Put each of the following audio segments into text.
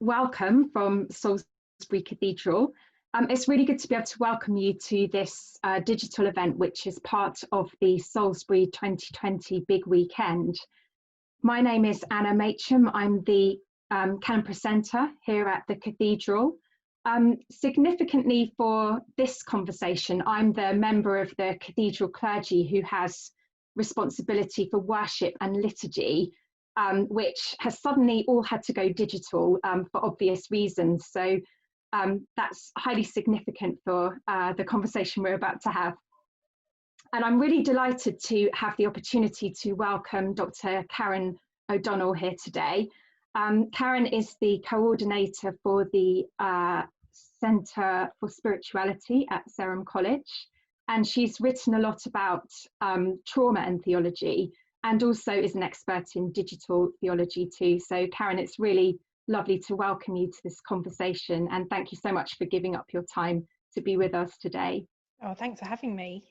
welcome from Salisbury Cathedral. It's really good to be able to welcome you to this digital event, which is part of the Salisbury 2020 Big Weekend. My name is Anna Macham. I'm the Canon Precentor here at the Cathedral. Significantly for this conversation, I'm the member of the Cathedral clergy who has responsibility for worship and liturgy, which has suddenly all had to go digital for obvious reasons. So that's highly significant for the conversation we're about to have. And I'm really delighted to have the opportunity to welcome Dr. Karen O'Donnell here today. Karen is the coordinator for the Centre for Spirituality at Sarum College, and she's written a lot about trauma and theology, and also is an expert in digital theology too. So Karen, it's really lovely to welcome you to this conversation, and thank you so much for giving up your time to be with us today. Oh, thanks for having me.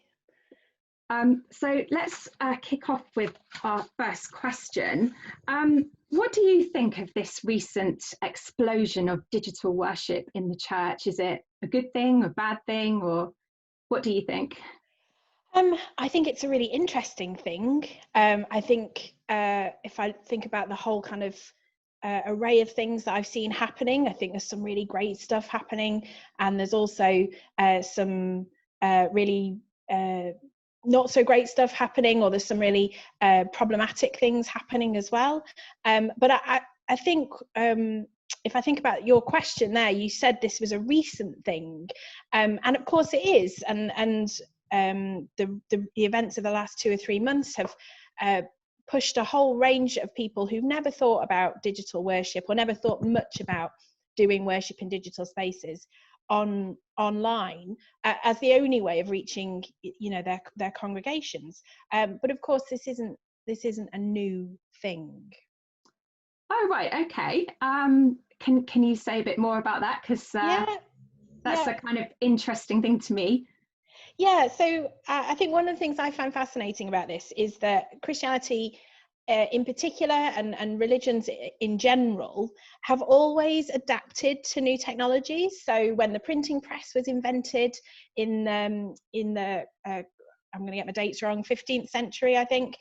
So let's kick off with our first question. What do you think of this recent explosion of digital worship in the church? Is it a good thing, a bad thing, or what do you think? I think it's a really interesting thing. I think if I think about the whole kind of array of things that I've seen happening, I think there's some really great stuff happening, and there's also some really not so great stuff happening, or there's some really problematic things happening as well. But I think if I think about your question there, you said this was a recent thing, and of course it is, and the events of the last 2 or 3 months have pushed a whole range of people who've never thought about digital worship or never thought much about doing worship in digital spaces online as the only way of reaching, their congregations. But of course, this isn't a new thing. Oh right, okay. Can you say a bit more about that? Because that's a kind of interesting thing to me. Yeah, so I think one of the things I find fascinating about this is that Christianity in particular, and religions in general, have always adapted to new technologies. So when the printing press was invented in the I'm going to get my dates wrong, 15th century, I think,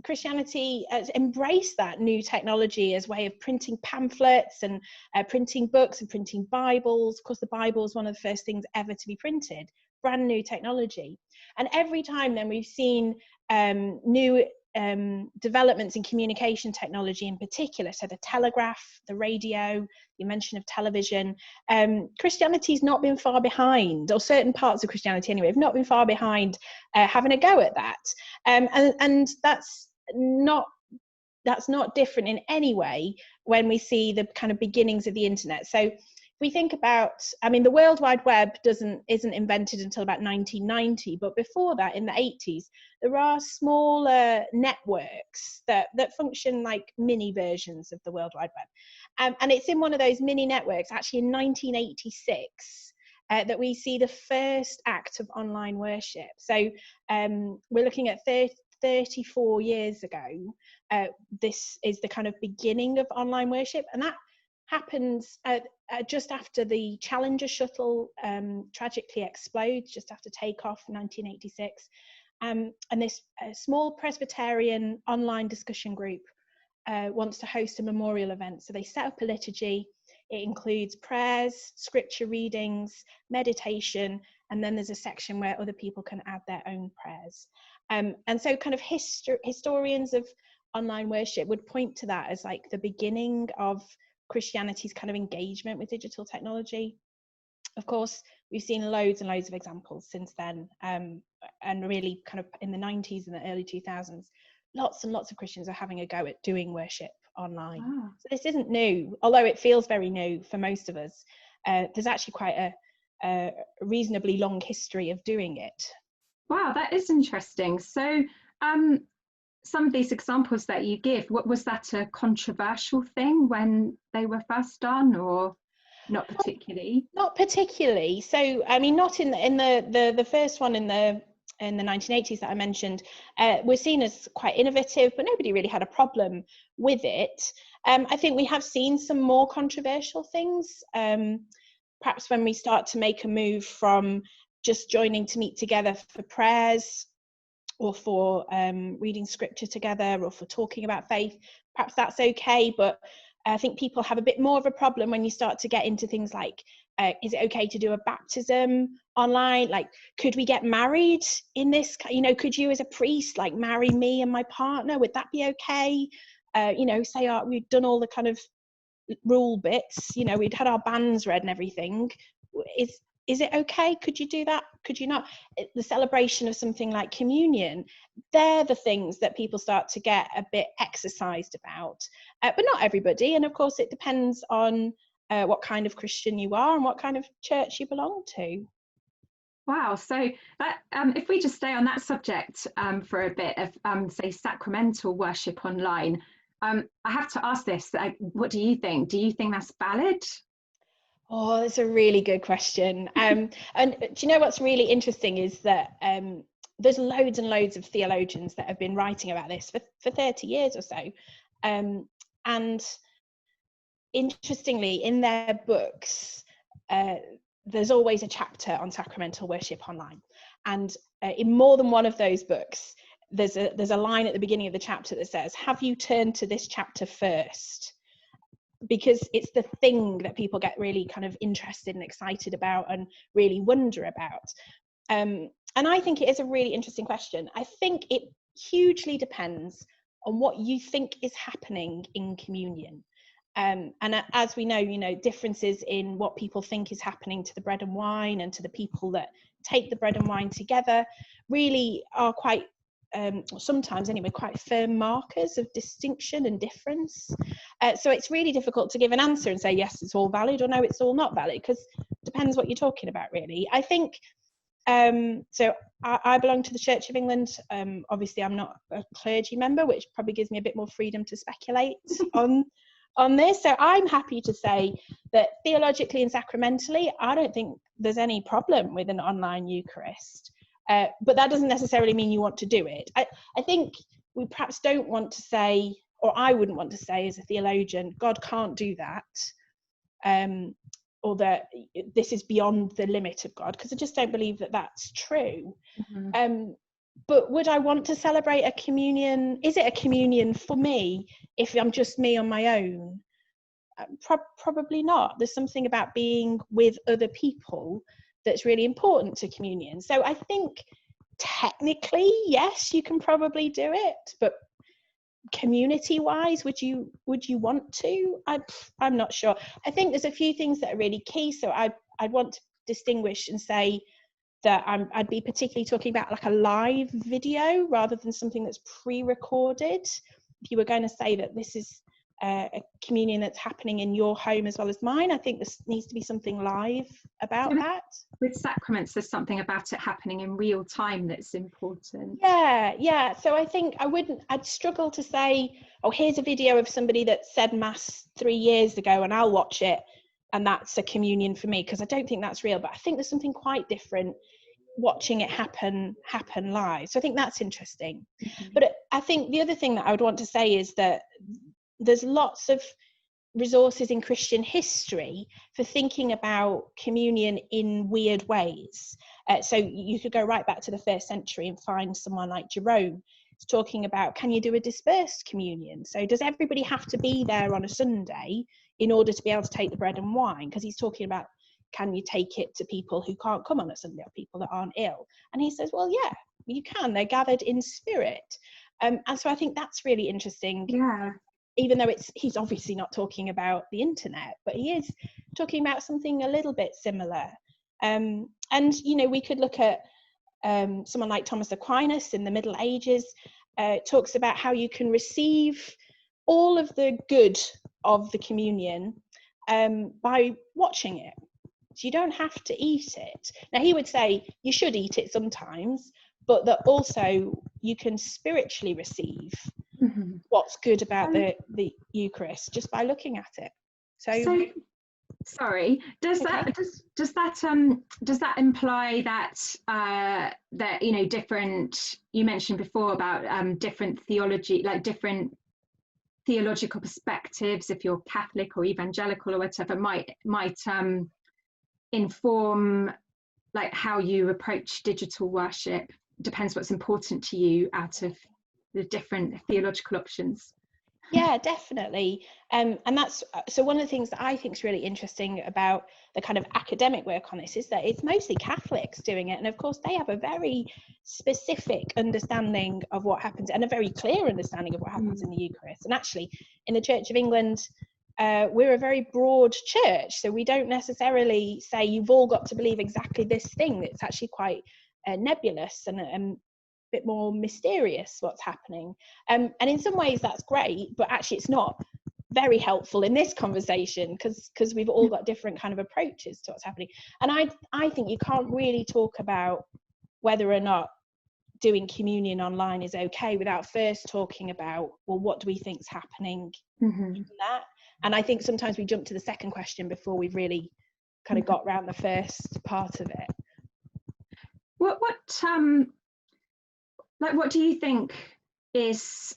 Christianity has embraced that new technology as a way of printing pamphlets and printing books and printing Bibles. Of course, the Bible is one of the first things ever to be printed, brand new technology. And every time then we've seen new developments in communication technology in particular, so the telegraph, the radio, the mention of television. Christianity's not been far behind, or certain parts of Christianity anyway have not been far behind having a go at that, and that's not different in any way when we see the kind of beginnings of the internet. So we think about, the World Wide Web isn't invented until about 1990, but before that, in the 80s, there are smaller networks that function like mini versions of the World Wide Web. And it's in one of those mini networks, actually in 1986, that we see the first act of online worship. So we're looking at 34 years ago. This is the kind of beginning of online worship, and that happens just after the Challenger shuttle tragically explodes, just after takeoff in 1986. And this small Presbyterian online discussion group wants to host a memorial event. So they set up a liturgy. It includes prayers, scripture readings, meditation, and then there's a section where other people can add their own prayers. And so kind of historians of online worship would point to that as like the beginning of Christianity's kind of engagement with digital technology. Of course, we've seen loads and loads of examples since then, and really kind of in the 90s and the early 2000s, lots and lots of Christians are having a go at doing worship online. Oh. So this isn't new, although it feels very new for most of us. There's actually quite a reasonably long history of doing it. Wow, that is interesting. So some of these examples that you give, was that a controversial thing when they were first done, or not particularly? Not particularly. So, not in the first one in the in the 1980s that I mentioned, were seen as quite innovative, but nobody really had a problem with it. I think we have seen some more controversial things, perhaps when we start to make a move from just joining to meet together for prayers, or for reading scripture together, or for talking about faith. Perhaps that's okay, but I think people have a bit more of a problem when you start to get into things like, is it okay to do a baptism online? Like, could we get married in this? You know, could you as a priest like marry me and my partner? Would that be okay? You know, say we've done all the kind of rule bits, you know, we'd had our banns read and everything. Is it okay? Could you do that? Could you not? The celebration of something like communion, they're the things that people start to get a bit exercised about, but not everybody. And of course, it depends on what kind of Christian you are and what kind of church you belong to. Wow. So that, if we just stay on that subject for a bit of, say, sacramental worship online, I have to ask this, what do you think? Do you think that's valid? Oh, that's a really good question. And do you know what's really interesting is that there's loads and loads of theologians that have been writing about this for 30 years or so. And interestingly, in their books, there's always a chapter on sacramental worship online. And in more than one of those books, there's a line at the beginning of the chapter that says, have you turned to this chapter first? Because it's the thing that people get really kind of interested and excited about and really wonder about. And I think it is a really interesting question. I think it hugely depends on what you think is happening in communion. And as we know, you know, differences in what people think is happening to the bread and wine and to the people that take the bread and wine together really are quite, sometimes anyway, quite firm markers of distinction and difference. So it's really difficult to give an answer and say, yes, it's all valid, or no, it's all not valid, because it depends what you're talking about, really. I think, so I belong to the Church of England. Obviously, I'm not a clergy member, which probably gives me a bit more freedom to speculate on this. So I'm happy to say that theologically and sacramentally, I don't think there's any problem with an online Eucharist. But that doesn't necessarily mean you want to do it. I think we perhaps don't want to say, or I wouldn't want to say as a theologian, God can't do that, or that this is beyond the limit of God, because I just don't believe that that's true. Mm-hmm. But would I want to celebrate a communion? Is it a communion for me if I'm just me on my own? Probably not. There's something about being with other people that's really important to communion. So I think technically, yes, you can probably do it, but community-wise, would you want to? I'm not sure. I think there's a few things that are really key. So I'd want to distinguish and say that I'd be particularly talking about like a live video rather than something that's pre-recorded. If you were going to say that this is a communion that's happening in your home as well as mine, I think there needs to be something live about that. With sacraments, there's something about it happening in real time that's important. Yeah. So I think I'd struggle to say, oh, here's a video of somebody that said Mass 3 years ago and I'll watch it and that's a communion for me, because I don't think that's real. But I think there's something quite different watching it happen live. So I think that's interesting. Mm-hmm. But I think the other thing that I would want to say is that there's lots of resources in Christian history for thinking about communion in weird ways. So you could go right back to the 1st century and find someone like Jerome talking about, can you do a dispersed communion? So does everybody have to be there on a Sunday in order to be able to take the bread and wine? Because he's talking about, can you take it to people who can't come on a Sunday or people that aren't ill? And he says, well, yeah, you can. They're gathered in spirit. And so I think that's really interesting. Yeah. Even though he's obviously not talking about the internet, but he is talking about something a little bit similar. And, you know, we could look at someone like Thomas Aquinas in the Middle Ages, talks about how you can receive all of the good of the communion by watching it. So you don't have to eat it. Now, he would say you should eat it sometimes, but that also you can spiritually receive what's good about the Eucharist just by looking at it. So Sorry, does Okay. that imply that that different, you mentioned before about different theology, like different theological perspectives, if you're Catholic or evangelical or whatever, might inform like how you approach digital worship? Depends what's important to you out of the different theological options. Yeah, definitely. And that's so one of the things that I think is really interesting about the kind of academic work on this is that it's mostly Catholics doing it. And of course, they have a very specific understanding of what happens and a very clear understanding of what happens in the Eucharist. And actually, in the Church of England, we're a very broad church. So we don't necessarily say you've all got to believe exactly this thing. It's actually quite nebulous and bit more mysterious what's happening, and in some ways that's great, but actually it's not very helpful in this conversation because we've all got different kind of approaches to what's happening. And I think you can't really talk about whether or not doing communion online is okay without first talking about, well, what do we think's happening in that? And I think sometimes we jump to the second question before we've really kind of got around the first part of it. What do you think is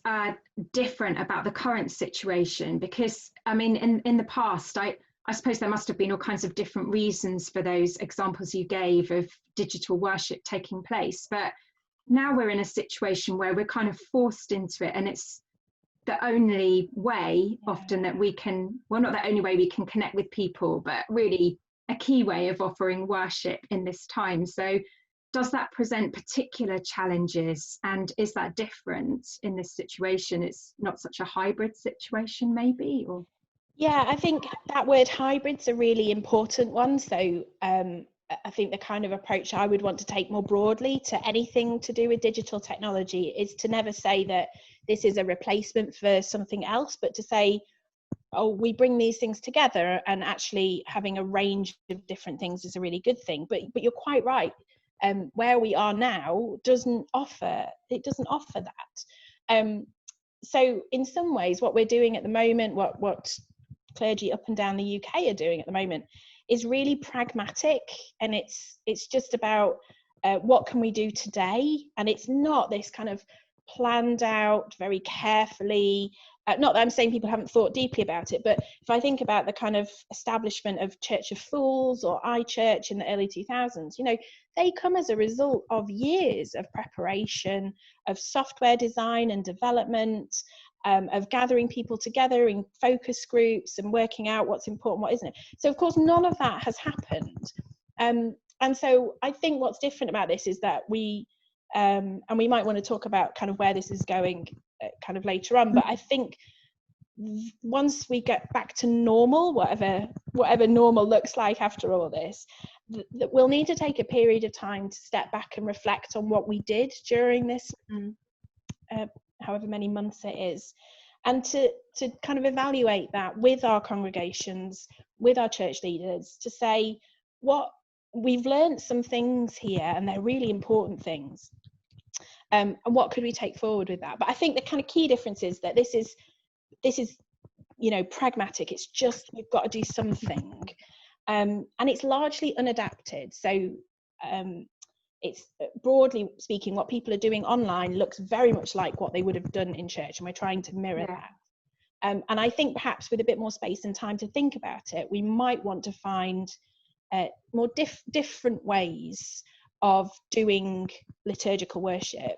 different about the current situation? Because I mean, in the past, I suppose there must have been all kinds of different reasons for those examples you gave of digital worship taking place. But now we're in a situation where we're kind of forced into it, and it's the only way often that we can, well, not the only way we can connect with people, but really a key way of offering worship in this time. So does that present particular challenges, and is that different in this situation? It's not such a hybrid situation maybe, or? Yeah, I think that word hybrid's a really important one. So I think the kind of approach I would want to take more broadly to anything to do with digital technology is to never say that this is a replacement for something else, but to say, oh, we bring these things together, and actually having a range of different things is a really good thing. But you're quite right. Where we are now doesn't offer that. So in some ways, what we're doing at the moment, what clergy up and down the UK are doing at the moment, is really pragmatic, and it's just about what can we do today, and it's not this kind of planned out very carefully. Not that I'm saying people haven't thought deeply about it, but if I think about the kind of establishment of Church of Fools or iChurch in the early 2000s, they come as a result of years of preparation, of software design and development, of gathering people together in focus groups and working out what's important, what isn't. So of course, none of that has happened. And so I think what's different about this is that and we might want to talk about kind of where this is going kind of later on, but I think once we get back to normal, whatever normal looks like after all this, we'll need to take a period of time to step back and reflect on what we did during this however many months it is, and to kind of evaluate that with our congregations, with our church leaders, to say what we've learned, some things here, and they're really important things, and what could we take forward with that. But I think the kind of key difference is that this is pragmatic. It's just we've got to do something, and it's largely unadapted. So it's broadly speaking, what people are doing online looks very much like what they would have done in church, and we're trying to mirror that. And I think perhaps with a bit more space and time to think about it, we might want to find more different ways of doing liturgical worship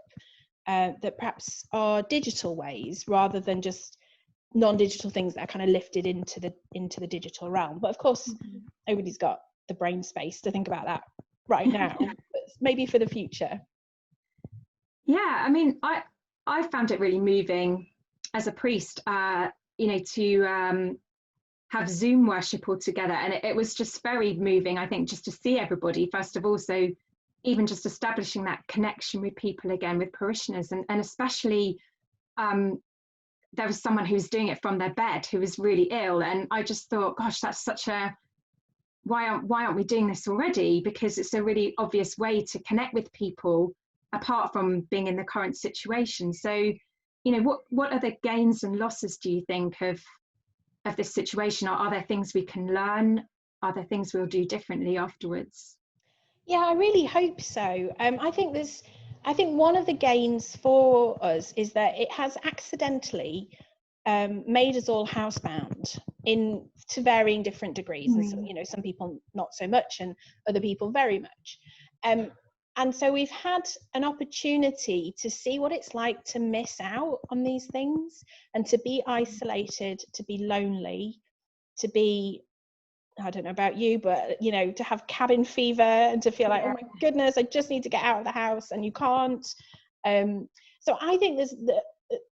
that perhaps are digital ways rather than just non-digital things that are kind of lifted into the digital realm. But of course, nobody's got the brain space to think about that right now, but maybe for the future. Yeah, I mean, I found it really moving as a priest, to have Zoom worship all together, and it was just very moving, I think, just to see everybody first of all. So even just establishing that connection with people again, with parishioners, and especially there was someone who was doing it from their bed who was really ill, and I just thought, gosh, that's such a why aren't we doing this already? Because it's a really obvious way to connect with people apart from being in the current situation. So what are the gains and losses, do you think, of this situation? Are there things we can learn are there things we'll do differently afterwards? Yeah, I really hope so. I think one of the gains for us is that it has accidentally made us all housebound in to varying different degrees, and so, you know, some people not so much, and other people very much. And so we've had an opportunity to see what it's like to miss out on these things, and to be isolated, to be lonely, to be, I don't know about you, but, you know, to have cabin fever and to feel like, oh my goodness, I just need to get out of the house, and you can't. So I think there's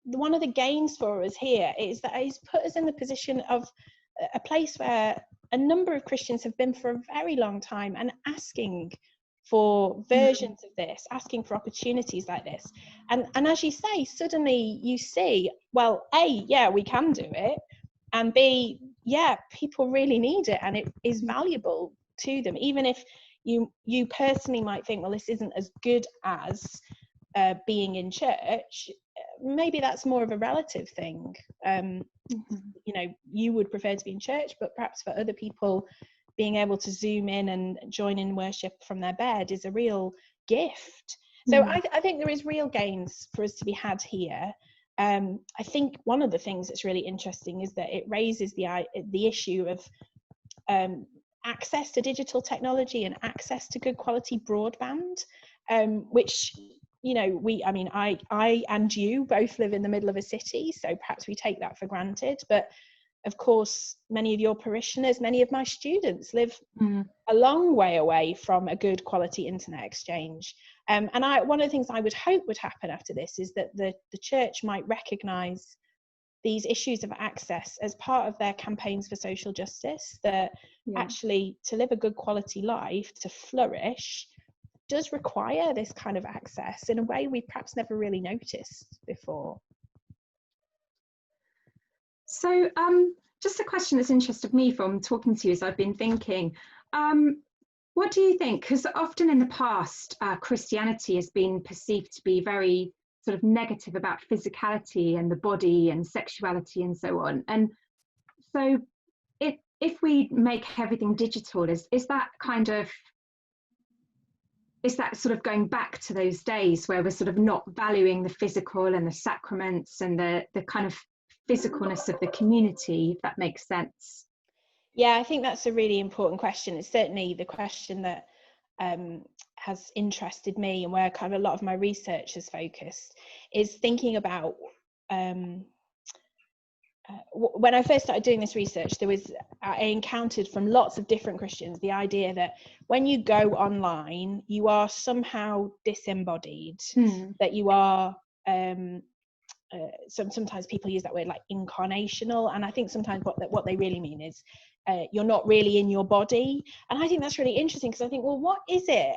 one of the gains for us here is that it's put us in the position of a place where a number of Christians have been for a very long time and asking for versions of this, asking for opportunities like this. And as you say, suddenly you see, well, A, yeah, we can do it. And B, yeah, people really need it, and it is valuable to them. Even if you personally might think, well, this isn't as good as being in church, maybe that's more of a relative thing. You know, you would prefer to be in church, but perhaps for other people, being able to zoom in and join in worship from their bed is a real gift. So I think there is real gains for us to be had here. I think one of the things that's really interesting is that it raises the issue of access to digital technology and access to good quality broadband, which, you know, I and you both live in the middle of a city, so perhaps we take that for granted. But of course, many of your parishioners, many of my students live a long way away from a good quality internet exchange. And one of the things I would hope would happen after this is that the church might recognise these issues of access as part of their campaigns for social justice, that actually to live a good quality life, to flourish, does require this kind of access in a way we perhaps never really noticed before. So just a question that's interested me from talking to you as I've been thinking, what do you think? Because often in the past, Christianity has been perceived to be very sort of negative about physicality and the body and sexuality and so on. And so if we make everything digital, is that sort of going back to those days where we're sort of not valuing the physical and the sacraments and the kind of physicalness of the community, if that makes sense? Yeah, I think that's a really important question. It's certainly the question that has interested me, and where kind of a lot of my research is focused, is thinking about when I first started doing this research, I encountered from lots of different Christians the idea that when you go online, you are somehow disembodied, that you are sometimes people use that word like incarnational, and I think sometimes what they really mean is you're not really in your body. And I think that's really interesting, because I think, well, what is it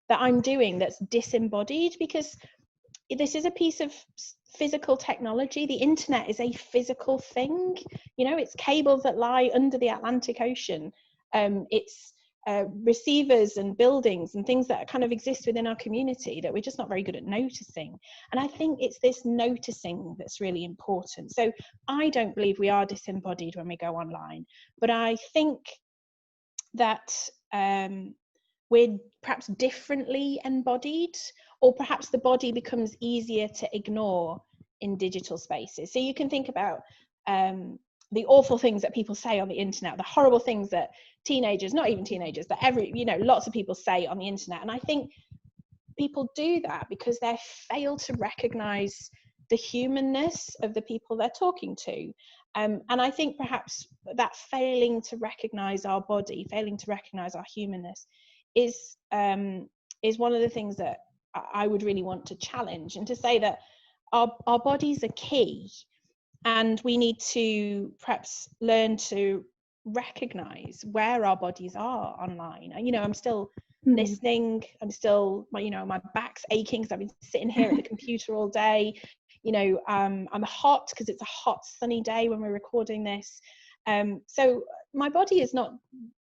that I'm doing that's disembodied? Because this is a piece of physical technology. The internet is a physical thing, you know, it's cables that lie under the Atlantic Ocean, it's receivers and buildings and things that kind of exist within our community that we're just not very good at noticing. And I think it's this noticing that's really important. So I don't believe we are disembodied when we go online, but I think that we're perhaps differently embodied, or perhaps the body becomes easier to ignore in digital spaces. So you can think about the awful things that people say on the internet, the horrible things that teenagers, not even teenagers, but lots of people say on the internet. And I think people do that because they fail to recognize the humanness of the people they're talking to. And I think perhaps that failing to recognize our body, failing to recognize our humanness is one of the things that I would really want to challenge, and to say that our bodies are key, and we need to perhaps learn to recognize where our bodies are online. And, you know, I'm still listening, I'm still, my back's aching because I've been sitting here at the computer all day. You know, I'm hot because it's a hot sunny day when we're recording this. So my body is not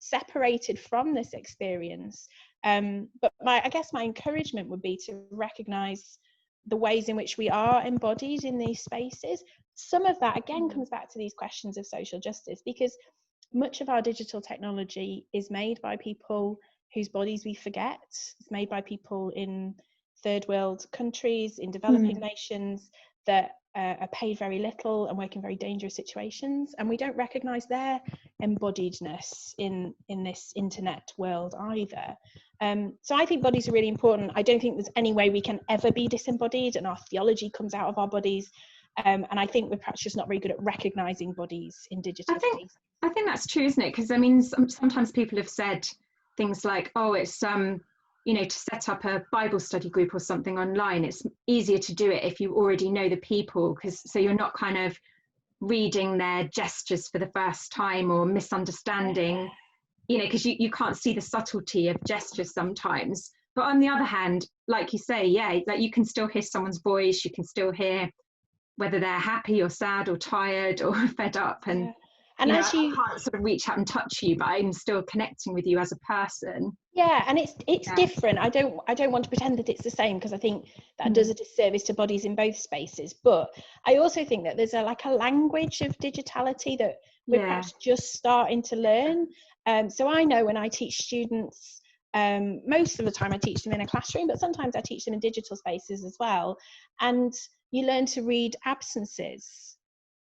separated from this experience. But I guess my encouragement would be to recognize the ways in which we are embodied in these spaces. Some of that, again, comes back to these questions of social justice, because much of our digital technology is made by people whose bodies we forget. It's made by people in third world countries, in developing nations that are paid very little and work in very dangerous situations, and we don't recognize their embodiedness in this internet world either. So I think bodies are really important. I don't think there's any way we can ever be disembodied, and our theology comes out of our bodies. And I think we're perhaps just not very good at recognizing bodies in digital space. I think that's true, isn't it? Because I mean, sometimes people have said things like, oh, it's you know, to set up a Bible study group or something online, it's easier to do it if you already know the people, because so you're not kind of reading their gestures for the first time or misunderstanding, you know, because you can't see the subtlety of gestures sometimes. But on the other hand, like you say, yeah, like you can still hear someone's voice, you can still hear whether they're happy or sad or tired or fed up, and and you know, as you I can't sort of reach out and touch you, but I'm still connecting with you as a person. Yeah, and it's different. I don't want to pretend that it's the same, because I think that does a disservice to bodies in both spaces. But I also think that there's a language of digitality that we're perhaps just starting to learn. So I know when I teach students, most of the time I teach them in a classroom, but sometimes I teach them in digital spaces as well. And you learn to read absences.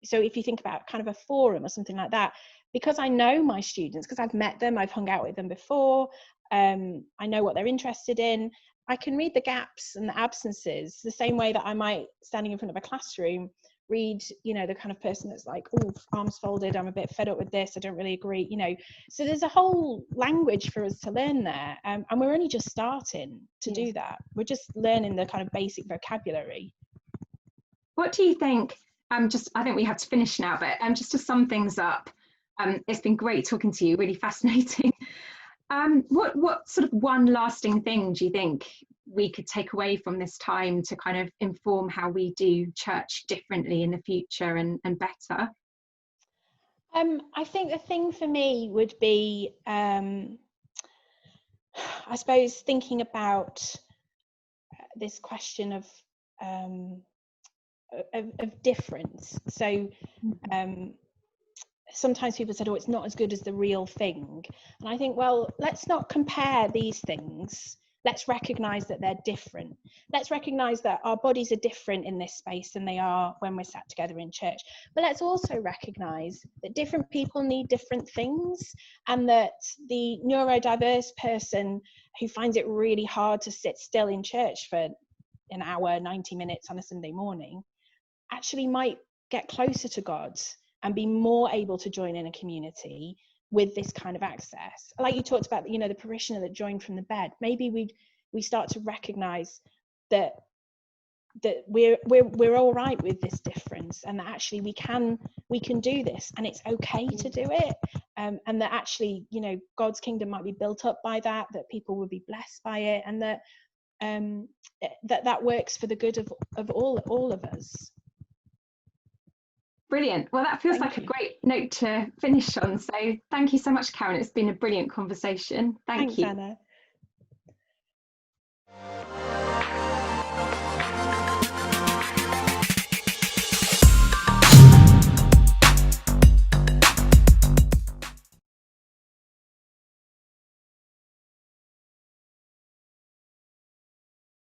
So if you think about kind of a forum or something like that, because I know my students, because I've met them, I've hung out with them before, I know what they're interested in, I can read the gaps and the absences the same way that I might, standing in front of a classroom, read, you know, the kind of person that's like, oh, arms folded, I'm a bit fed up with this, I don't really agree, you know. So there's a whole language for us to learn there, and we're only just starting to do that. We're just learning the kind of basic vocabulary. What do you think? I think we have to finish now, but just to sum things up, it's been great talking to you, really fascinating. What sort of one lasting thing do you think we could take away from this time to kind of inform how we do church differently in the future and better? I think the thing for me would be, I suppose, thinking about this question of difference. So sometimes people said, oh, it's not as good as the real thing. And I think, well, let's not compare these things. Let's recognize that they're different. Let's recognize that our bodies are different in this space than they are when we're sat together in church. But let's also recognize that different people need different things, and that the neurodiverse person who finds it really hard to sit still in church for an hour, 90 minutes on a Sunday morning, actually might get closer to God and be more able to join in a community with this kind of access. Like you talked about, you know, the parishioner that joined from the bed. Maybe we start to recognize that we're all right with this difference, and that actually we can do this, and it's okay to do it, and that actually, you know, God's kingdom might be built up by that people will be blessed by it, and that works for the good of all of us. Brilliant. Well, that feels like a great note to finish on. So thank you so much, Karen. It's been a brilliant conversation. Thanks, Anna.